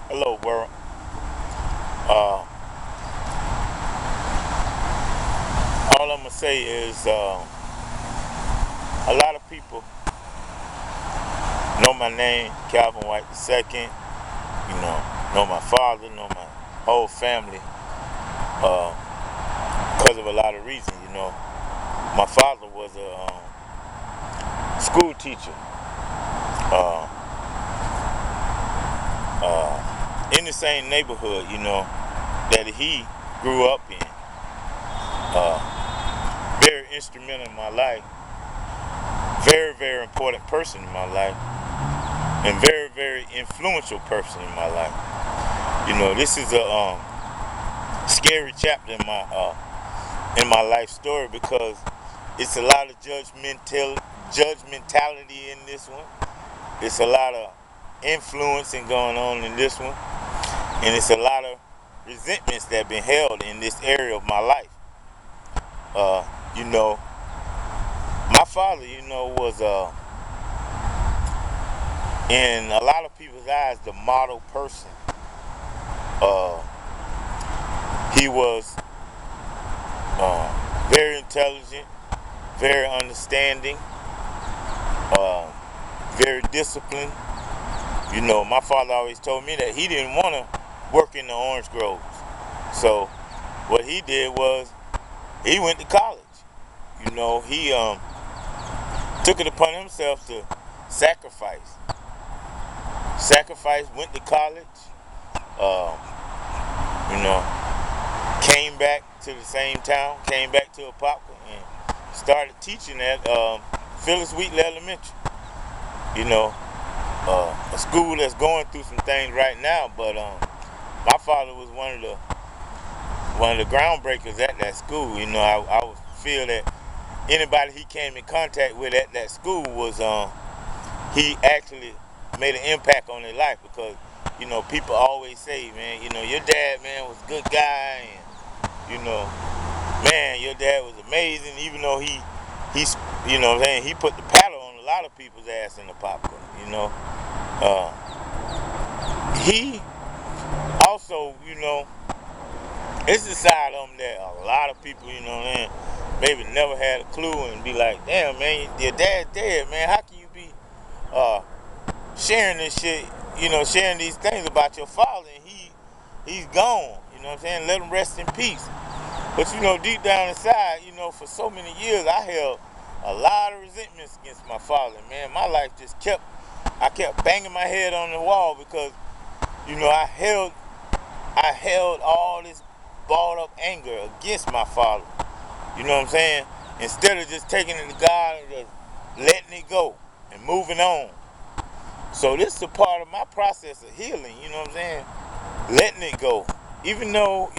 Hello, world. Uh, all I'm gonna say is a lot of people know my name, Calvin White II. Know my father, know my whole family, because of a lot of reasons. My father was a school teacher uh, in the same neighborhood, that he grew up in. Very instrumental in my life, very, very important person in my life, and very, very influential person in my life. This is a scary chapter in my life story because it's a lot of judgmentality in this one. It's a lot of influencing going on in this one, and it's a lot of resentments that have been held in this area of my life. Uh, you know, my father, was in a lot of people's eyes the model person. Uh, he was very intelligent, very understanding, uh, very disciplined. My father always told me that he didn't want to work in the orange groves. So what he did was he went to college. He took it upon himself to sacrifice. Sacrifice, went to college, uh, you know, came back to the same town, came back to Apopka and started teaching at Phyllis Wheatley Elementary. You know, a school that's going through some things right now, but my father was one of the groundbreakers at that school. I would feel that anybody he came in contact with at that school was he actually made an impact on their life because people always say, man, your dad, man, was a good guy, and man, your dad was amazing, even though he's man, he put the paddle on a lot of people's ass in the popcorn. uh, he also, it's a side of him that a lot of people, man, maybe never had a clue and be like, damn, man, your dad's dead, man. How can you be uh, sharing this shit, sharing these things about your father and he's gone, Let him rest in peace. But deep down inside, for so many years I held a lot of resentments against my father, man. My life just I kept banging my head on the wall because, I held all this balled up anger against my father. You know what I'm saying? Instead of just taking it to God and just letting it go and moving on. So this is a part of my process of healing, you know what I'm saying? Letting it go. Even though,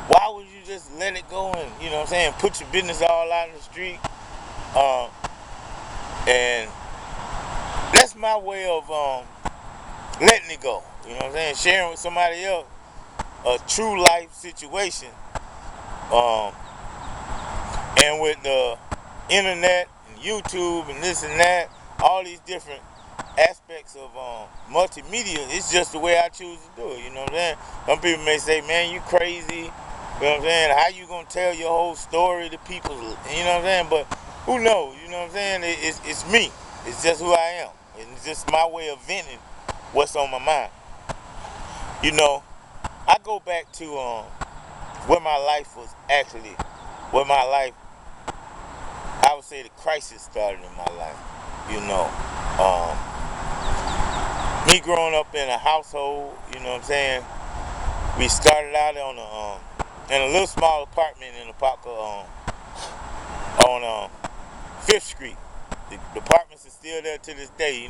why would you just let it go and, put your business all out in the street? Uh, and that's my way of letting it go. You know what I'm saying? Sharing with somebody else a true life situation. Um, and with the internet and YouTube and this and that, all these different aspects of multimedia, it's just the way I choose to do it. You know what I'm saying? Some people may say, man, you crazy. You know what I'm saying? How you gonna tell your whole story to people? You know what I'm saying? But who knows? You know what I'm saying? It's me. It's just who I am. And it's just my way of venting what's on my mind. I go back to where my life was actually, where my life, I would say the crisis started in my life. You know, um, me growing up in a household, you know what I'm saying? We started out in a little small apartment in Apopka on 5th Street. The apartments are still there to this day.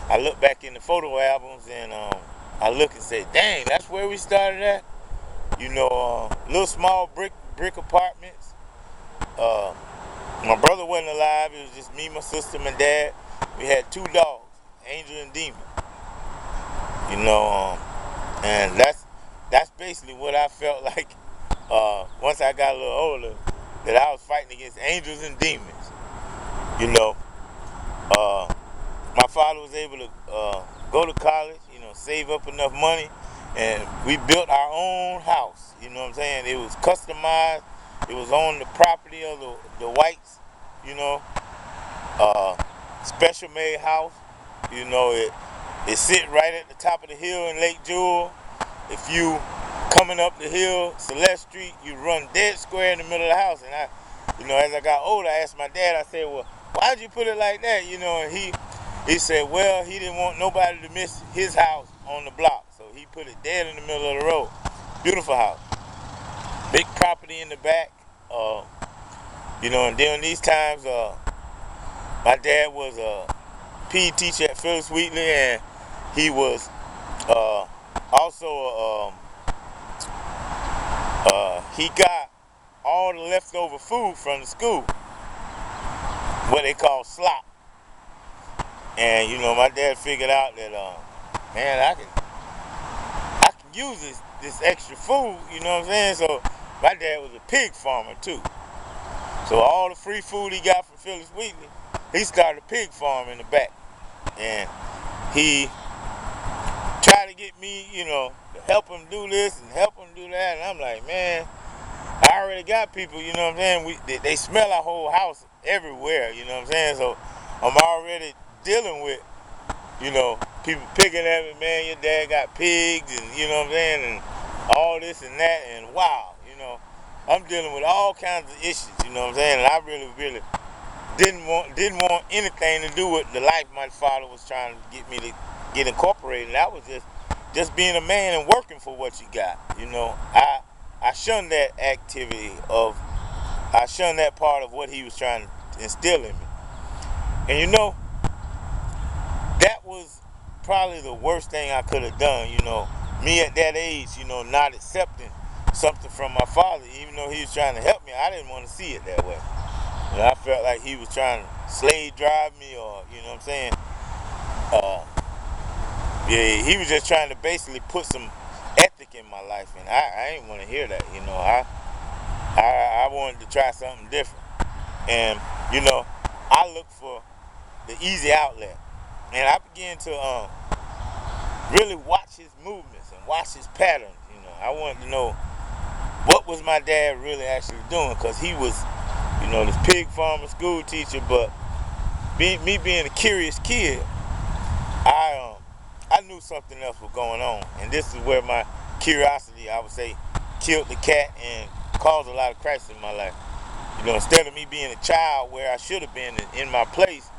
I look back in the photo albums and I look and say, dang, that's where we started at. Little small brick apartments. Uh, my brother wasn't alive. It was just me, my sister, my dad. We had 2 dogs, Angel and Demon. You know, and that's basically what I felt like once I got a little older, that I was fighting against angels and demons. You know, uh, my father was able to go to college. save up enough money, and we built our own house. You know what I'm saying? It was customized. It was on the property of the whites. You know, special made house. You know, it sit right at the top of the hill in Lake Jewel. If you coming up the hill, Celeste Street, you run dead square in the middle of the house. And as I got older, I asked my dad, I said, well, why'd you put it like that? And he said, well, he didn't want nobody to miss his house on the block. So he put it dead in the middle of the road. Beautiful house. Big property in the back. And during these times, my dad was a PE teacher at Phyllis Wheatley, and he was also he got all the leftover food from the school, what they call slop. And my dad figured out that man, I can use this extra food, you know what I'm saying? So my dad was a pig farmer too. So all the free food he got from Phyllis Wheatley, he started a pig farm in the back. And he tried to get me, to help him do this and help him do that. And I'm like, man, I already got people, you know what I'm saying? They smell our whole house everywhere, you know what I'm saying? So I'm already dealing with, people picking at me, man, your dad got pigs, and you know what I'm saying, and all this and that, and wow, I'm dealing with all kinds of issues, you know what I'm saying? And I really, really didn't want anything to do with the life my father was trying to get me to get incorporated. That was just being a man and working for what you got. I shunned that activity I shunned that part of what he was trying to instill in me. And that was probably the worst thing I could have done, me at that age, not accepting something from my father, even though he was trying to help me. I didn't want to see it that way. I felt like he was trying to slave drive me, or, you know what I'm saying? Yeah, he was just trying to basically put some ethic in my life, and I didn't want to hear that, I wanted to try something different. And, I looked for the easy outlet. And I began to really watch his movements and watch his patterns, I wanted to know what was my dad really actually doing, because he was, this pig farmer, school teacher, but me being a curious kid, I knew something else was going on. And this is where my curiosity, I would say, killed the cat and caused a lot of crisis in my life. Instead of me being a child where I should have been in my place,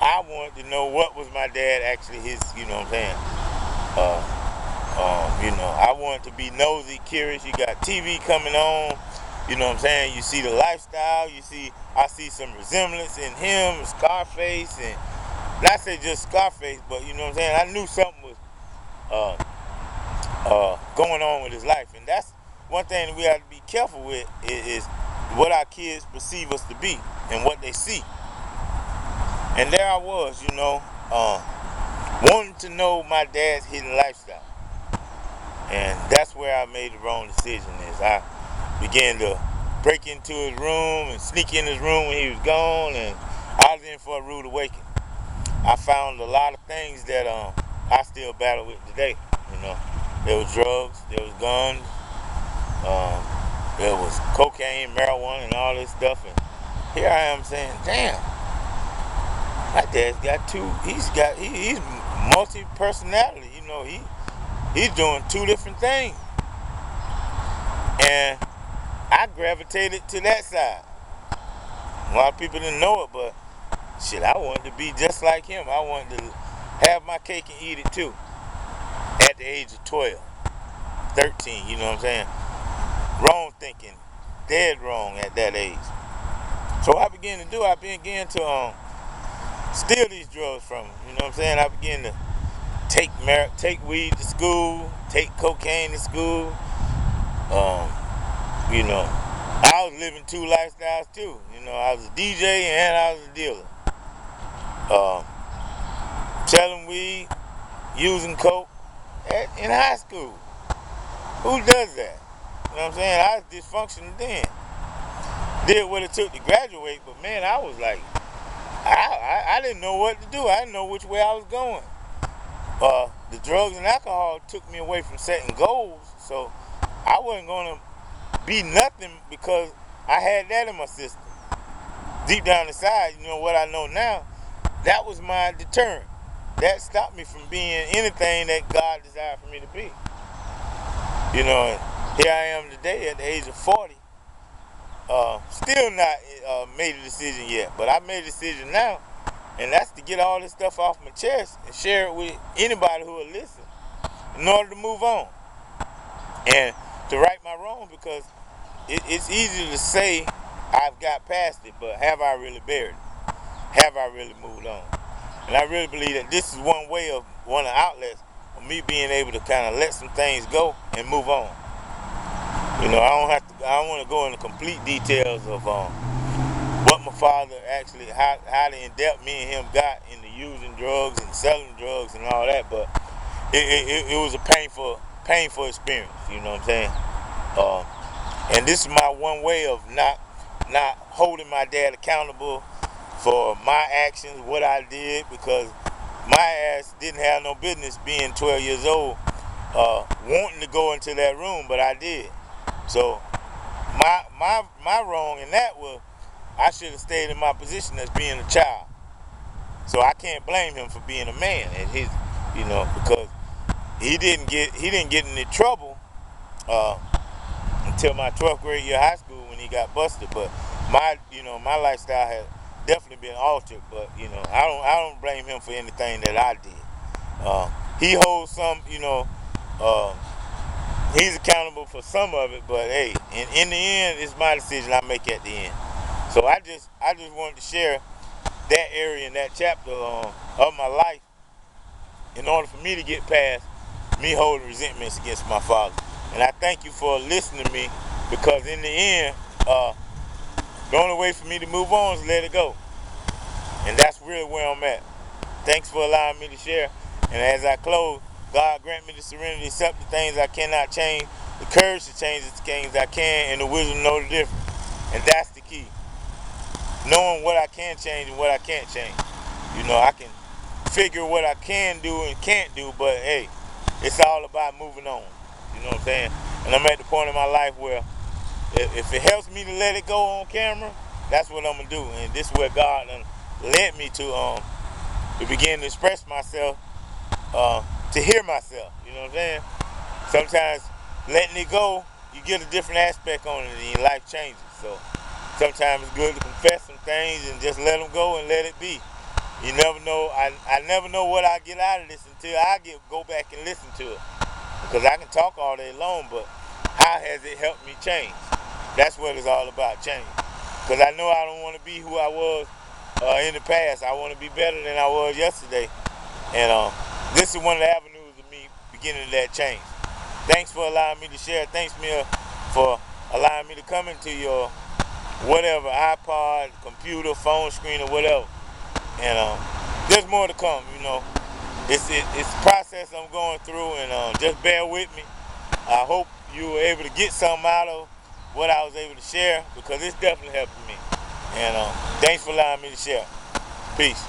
I wanted to know what was my dad actually his, you know what I'm saying? I wanted to be nosy, curious. You got TV coming on, you know what I'm saying? You see the lifestyle, I see some resemblance in him, Scarface, and not say just Scarface, but you know what I'm saying? I knew something was going on with his life. And that's one thing that we have to be careful with is what our kids perceive us to be and what they see. And there I was, wanting to know my dad's hidden lifestyle. And that's where I made the wrong decision. Is I began to break into his room and sneak in his room when he was gone, and I was in for a rude awakening. I found a lot of things that I still battle with today. There was drugs, there was guns, there was cocaine, marijuana, and all this stuff. And here I am saying, damn, my dad's got he's multi-personality, he's doing two different things. And I gravitated to that side. A lot of people didn't know it, but shit, I wanted to be just like him. I wanted to have my cake and eat it too. At the age of 12, 13, you know what I'm saying? Wrong thinking, dead wrong at that age. So I began to steal these drugs from him, you know what I'm saying? I began to take weed to school, take cocaine to school. I was living two lifestyles too. I was a DJ and I was a dealer. Selling weed, using coke in high school. Who does that? You know what I'm saying? I was dysfunctional then. Did what it took to graduate, but man, I was like, I didn't know what to do. I didn't know which way I was going. the drugs and alcohol took me away from setting goals. So I wasn't going to be nothing because I had that in my system. Deep down inside, you know, what I know now, that was my deterrent. That stopped me from being anything that God desired for me to be. You know, and here I am today at the age of 40. Still not made a decision yet, but I made a decision now, and that's to get all this stuff off my chest and share it with anybody who will listen in order to move on and to right my wrong, because it's easy to say I've got past it, but have I really buried it? Have I really moved on? And I really believe that this is one of the outlets of me being able to kind of let some things go and move on. You know, I don't want to go into complete details of what my father actually, how the in-depth me and him got into using drugs and selling drugs and all that, but it was a painful experience, you know what I'm saying? And this is my one way of not holding my dad accountable for my actions, what I did, because my ass didn't have no business being 12 years old wanting to go into that room, but I did. So my wrong in that was I should have stayed in my position as being a child. So I can't blame him for being a man at his, you know, because he didn't get in any trouble until my 12th grade year of high school when he got busted. But my lifestyle had definitely been altered. But I don't blame him for anything that I did. He holds some, he's accountable for some of it. But hey, in the end, it's my decision I make at the end. So I just wanted to share that area and that chapter of my life in order for me to get past me holding resentments against my father. And I thank you for listening to me, because in the end, the only way for me to move on is let it go. And that's really where I'm at. Thanks for allowing me to share. And as I close, God grant me the serenity to accept the things I cannot change, the courage to change the things I can, and the wisdom to know the difference. And that's the key. Knowing what I can change and what I can't change. I can figure what I can do and can't do, but hey, it's all about moving on. You know what I'm saying? And I'm at the point in my life where if it helps me to let it go on camera, that's what I'm gonna do. And this is where God led me to begin to express myself, to hear myself. You know what I'm saying? Sometimes letting it go, you get a different aspect on it, and your life changes. So sometimes it's good to confess some things and just let them go and let it be. You never know. I never know what I get out of this until I go back and listen to it. Because I can talk all day long, but how has it helped me change? That's what it's all about, change. Because I know I don't want to be who I was in the past. I want to be better than I was yesterday. And this is one of the avenues of me beginning that change. Thanks for allowing me to share. Thanks, Mia, for allowing me to come into your whatever, iPod, computer, phone screen, or whatever. And there's more to come, It's a process I'm going through, and just bear with me. I hope you were able to get something out of what I was able to share, because it's definitely helping me. And thanks for allowing me to share. Peace.